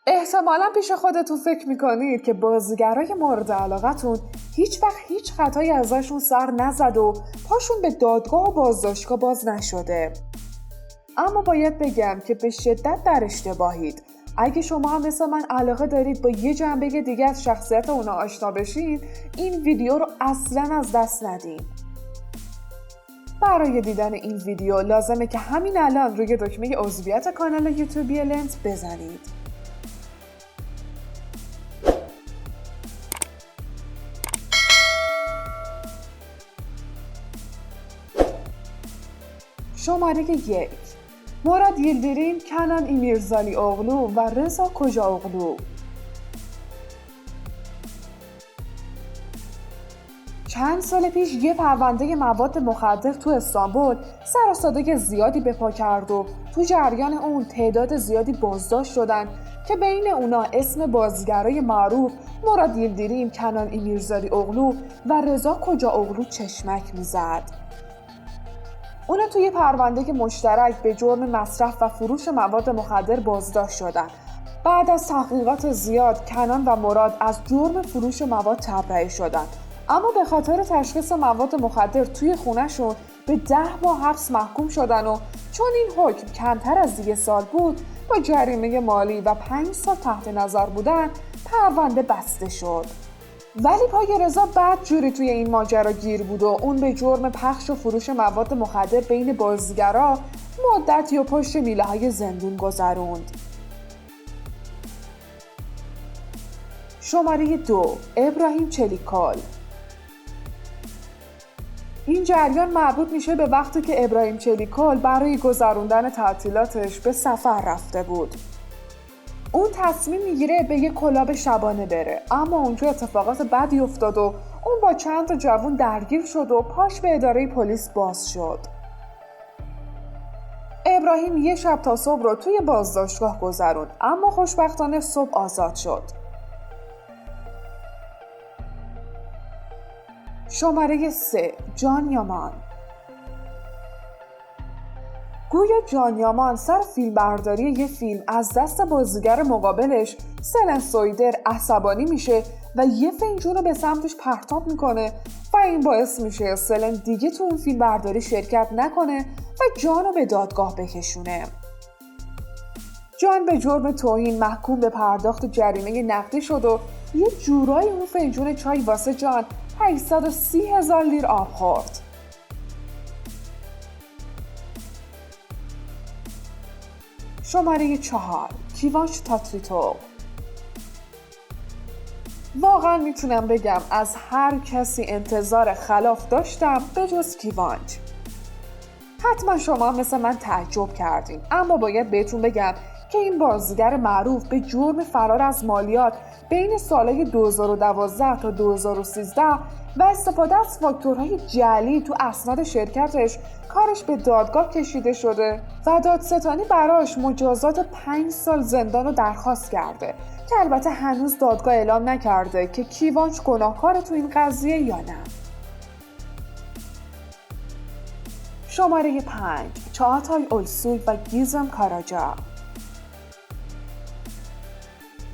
احتمالاً پیش خودتون فکر میکنید که بازیگرای مورد علاقتون هیچ وقت هیچ خطایی ازشون سر نزد و پاشون به دادگاه و بازداشتگاه باز نشده. اما باید بگم که به شدت در اشتباهید. اگه شما هم مثل من علاقه دارید با یه جنبه دیگه از شخصیت اونا آشنا بشین، این ویدیو رو اصلاً از دست ندین. برای دیدن این ویدیو لازمه که همین الان روی دکمه عضویت کانال یوتیوبی لنز بزنید. شماره 1: مراد یلدریم، کنان امیرزالی اغلو و رضا کجا اغلو. چند سال پیش یه پرونده مواد مخدر تو استانبول سر و صدای زیادی به پا کرد و تو جریان اون تعداد زیادی بازداشت شدن که بین اونا اسم بازیگرای معروف مراد یلدریم، کنان امیرزالی اغلو و رضا کجا اغلو چشمک میزد. اونا توی پرونده مشترک به جرم مصرف و فروش مواد مخدر بازداشت شدن. بعد از تحقیقات زیاد کنان و مراد از جرم فروش مواد تبرئه شدن، اما به خاطر تشخیص مواد مخدر توی خونه‌شون به 10 ماه حبس محکوم شدن و چون این حکم کمتر از 1 سال بود با جریمه مالی و 5 سال تحت نظر بودن پرونده بسته شد. ولی پای رضا بد جوری توی این ماجرا گیر بود و اون به جرم پخش و فروش مواد مخدر بین بازیگرا مدتی و پشت میله‌های زندون گذروند. شماره 2: ابراهیم چلیکال. این جریان مربوط میشه به وقتی که ابراهیم چلیکال برای گذروندن تعطیلاتش به سفر رفته بود. اون تصمیم میگیره به یه کلاب شبانه بره، اما اونجا اتفاقات بدی افتاد و اون با چند تا جوون درگیر شد و پاش به اداره پلیس باز شد. ابراهیم یه شب تا صبح رو توی بازداشتگاه گذروند، اما خوشبختانه صبح آزاد شد. شماره 3: جان یامان. گویا جان یامان سر فیلمبرداری یه فیلم از دست بازیگر مقابلش سلن سویدر عصبانی میشه و یه فنجون رو به سمتش پرتاب میکنه و این باعث میشه سلن دیگه تو اون فیلمبرداری شرکت نکنه و جان رو به دادگاه بکشونه. جان به جرم توهین محکوم به پرداخت جریمه نقدی شد و یه جورایی اون فنجون چای واسه جان 830,000 لیر آب خورد. شماره 4: کیوانچ تاتلیتوف. واقعا میتونم بگم از هر کسی انتظار خلاف داشتم به جز کیوانچ. حتما شما مثل من تعجب کردین، اما باید بهتون بگم که این بازیگر معروف به جرم فرار از مالیات بین سالهای 2012 تا 2013 و استفاده از فاکتورهای جعلی تو اسناد شرکتش کارش به دادگاه کشیده شده و دادستانی براش مجازات 5 سال زندان رو درخواست کرده که البته هنوز دادگاه اعلام نکرده که کیوانچ گناهکار تو این قضیه یا نه. شماره 5: چاغاتای اولسوی و گیزم کاراجا.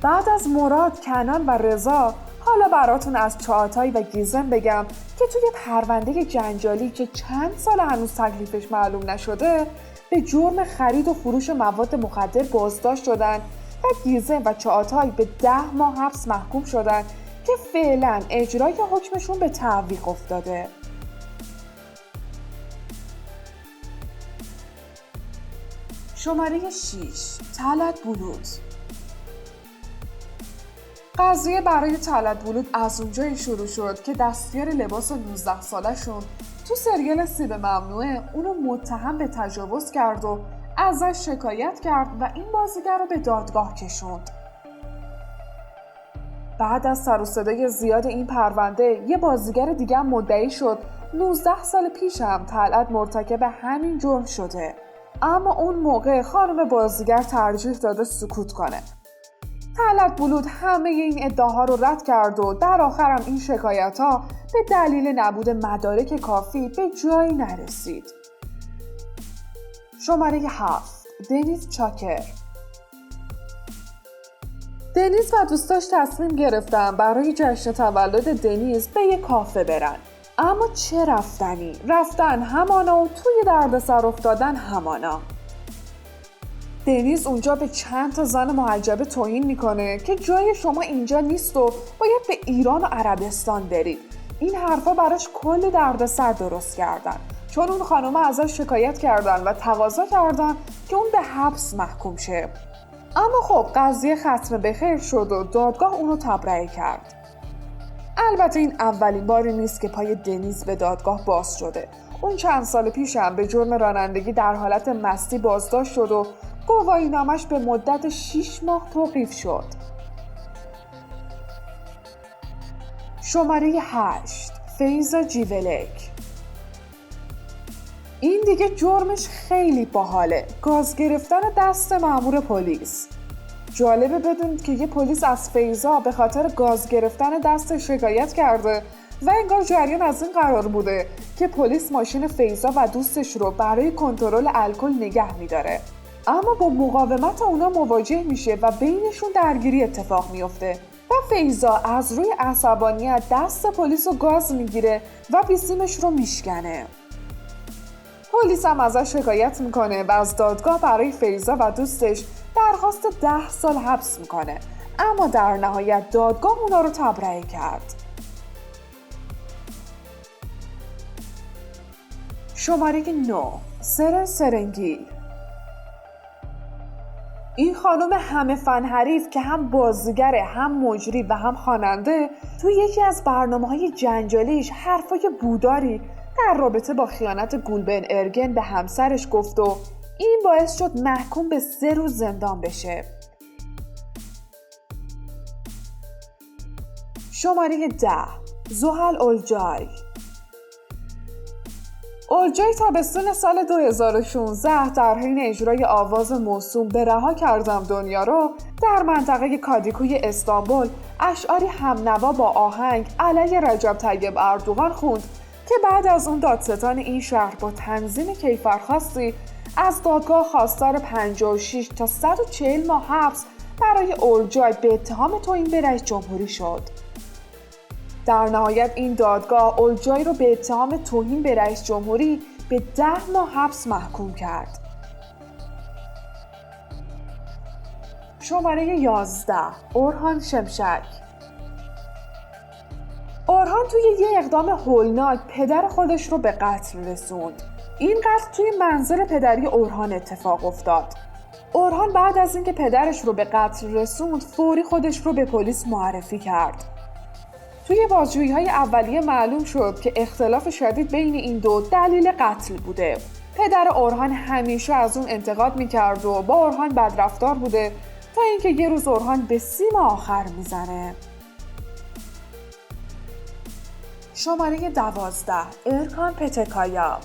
بعد از مراد، کنان و رضا، حالا براتون از چاغاتای و گیزم بگم که توی پرونده جنجالی که چند سال هنوز تکلیفش معلوم نشده به جرم خرید و فروش مواد مخدر بازداشت شدن و گیزم و چاغاتای به 10 ماه حبس محکوم شدن که فعلا اجرای حکمشون به تعویق افتاده. شماره 6: طلعت بولوت. قضیه برای طلعت بولوت از اونجایی شروع شد که دستیار لباس 19 سالشون تو سریال سیب ممنوعه اونو متهم به تجاوز کرد و ازش شکایت کرد و این بازیگر رو به دادگاه کشوند. بعد از سر و صدای زیاد این پرونده یه بازیگر دیگه هم مدعی شد 19 سال پیش هم طلعت مرتکب همین جرم شده، اما اون موقع خانم بازیگر ترجیح داده سکوت کنه. طلعت بولوت همه این ادعاها رو رد کرد و در آخرم این شکایت‌ها به دلیل نبود مدارک کافی به جایی نرسید. شماره 7: دنیس چاکر. دنیز و دوستاش تصمیم گرفتن برای جشن تولد دنیز به یک کافه برن. اما چه رفتنی؟ رفتن همانا و توی دردسر افتادن همانا. دنیز اونجا به چند تا زن محجبه توهین میکنه که جای شما اینجا نیست و باید به ایران و عربستان برید. این حرفا براش کلی دردسر درست کردن، چون اون خانومه ازش شکایت کردن و تقاضا کردن که اون به حبس محکوم شه. اما خب قضیه ختم به خیر شد و دادگاه اونو تبرئه کرد. البته این اولین باری نیست که پای دنیز به دادگاه باز شده. اون چند سال پیش هم به جرم رانندگی در حالت مستی بازداشت شد و گواهی نامش به مدت 6 ماه توقیف شد. شماره 8. فیضا جیولک. این دیگه جرمش خیلی باحاله. گاز گرفتن دست مأمور پلیس. جالبه بدونید که یه پلیس از فیضا به خاطر گاز گرفتن دست شکایت کرده و انگار جریان از این قرار بوده که پلیس ماشین فیضا و دوستش رو برای کنترل الکل نگه می‌داره. اما با مقاومت اونا مواجه میشه و بینشون درگیری اتفاق میفته و فیضا از روی عصبانیت دست پلیس رو گاز میگیره و بیسیمش رو میشکنه. پلیس هم ازش شکایت میکنه و از دادگاه برای فیضا و دوستش درخواست 10 سال حبس میکنه، اما در نهایت دادگاه اونا رو تبرئه کرد. شماره 9. سرن سرنگیل. این خانم همه فن حریف که هم بازیگره، هم مجری و هم خواننده، توی یکی از برنامه‌های جنجالیش حرفای بوداری در رابطه با خیانت گولبن ارگن به همسرش گفت و این باعث شد محکوم به 3 روز زندان بشه. شماره 10. زحل اولجای. اولجای تابستون سال 2016 در حین اجرای آواز موسوم به رها کردم دنیا رو در منطقه کادیکوی استانبول اشعاری همنوا با آهنگ علیه رجب طیب اردوغان خوند که بعد از اون دادستان این شهر با تنظیم کیفرخواستی از دادگاه خواستار 56 تا 140 ماه حبس برای اولجای به اتهام توهین به رئیس جمهوری شد. در نهایت این دادگاه اولجای رو به اتهام توهین به رئیس جمهوری به 10 ماه حبس محکوم کرد. شماره 11. اورهان شمشک. اورهان توی یه اقدام هولناک پدر خودش رو به قتل رسوند. این قتل توی منزل پدری اورهان اتفاق افتاد. اورهان بعد از اینکه پدرش رو به قتل رسوند فوری خودش رو به پلیس معرفی کرد. توی بازجویی‌های اولیه معلوم شد که اختلاف شدید بین این دو دلیل قتل بوده. پدر اورهان همیشه از اون انتقاد می‌کرد و با اورهان بدرفتار بوده تا اینکه یه روز اورهان به سیم آخر میزنه. شماره 12. ارکان پتکایا.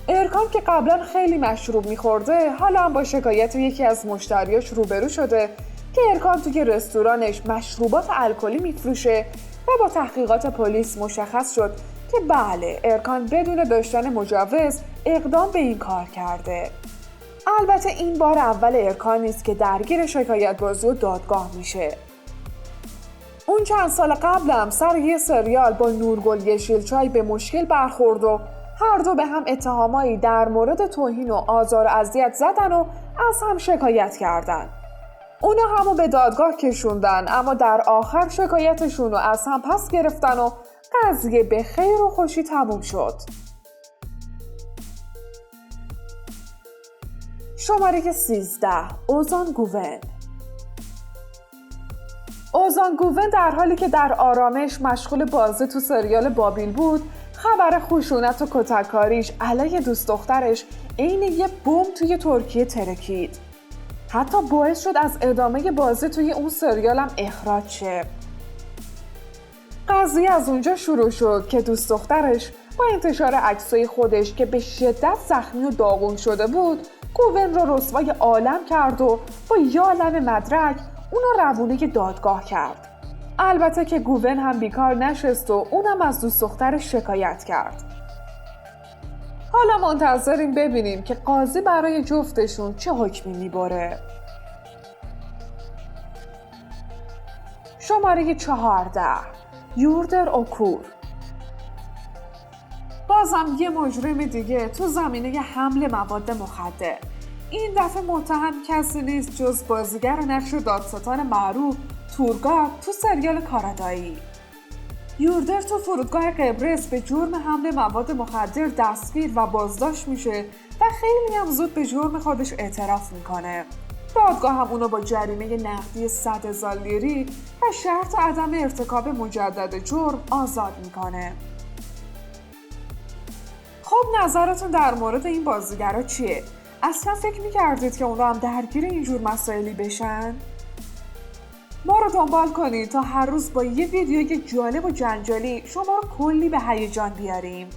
ارکان که قبلا خیلی مشروب می‌خورده، حالا هم با شکایت یکی از مشتریاش روبرو شده که ارکان توی رستورانش مشروبات الکلی میفروشه و با تحقیقات پلیس مشخص شد که بله، ارکان بدون داشتن مجوز اقدام به این کار کرده. البته این بار اول ارکان نیست که درگیر شکایت بازی و دادگاه میشه. اون چند سال قبل هم سر یه سریال با نورگل یشیلچای به مشکل برخورد و هر دو به هم اتهامایی در مورد توهین و آزار و اذیت زدن و از هم شکایت کردن. اونا همو به دادگاه کشوندن، اما در آخر شکایتشون رو از هم پس گرفتن و قضیه به خیر و خوشی تموم شد. شماره 13. اوزان گوون. اوزان گوون در حالی که در آرامش مشغول بازی تو سریال بابیل بود، خبر خشونت و کتککاریش علیه دوست دخترش عین یه بمب توی ترکیه ترکید. حتی باعث شد از ادامه بازی توی اون سریال هم اخراج شه. قضیه از اونجا شروع شد که دوست دخترش با انتشار عکسای خودش که به شدت زخمی و داغون شده بود، گوون رو رسوای عالم کرد و با یه عالم مدرک اونو روونه دادگاه کرد. البته که گوون هم بیکار نشست و اونم از دوست دخترش شکایت کرد. حالا منتظریم ببینیم که قاضی برای جفتشون چه حکمی میبره. شماره 14 یوردر اوکور. بازم یه مجرم دیگه تو زمینه حمل مواد مخدر. این دفعه متهم کسی نیست جز بازیگر نقش دادستان معروف تورگات تو سریال کارادایی. یوردر تو فرودگاه قبرس به جرم حمل مواد مخدر دستگیر و بازداشت میشه و خیلی هم زود به جرم خودش اعتراف میکنه. دادگاه هم اونو با جریمه نقدی 100,000 لیری و شرط عدم ارتکاب مجدد جرم آزاد میکنه. خب نظرتون در مورد این بازیگرا چیه؟ اصلا فکر میکردید که اونا هم درگیر اینجور مسائلی بشن؟ ما رو دنبال کنید تا هر روز با یه ویدیوی جالب و جنجالی شما رو کلی به هیجان بیاریم.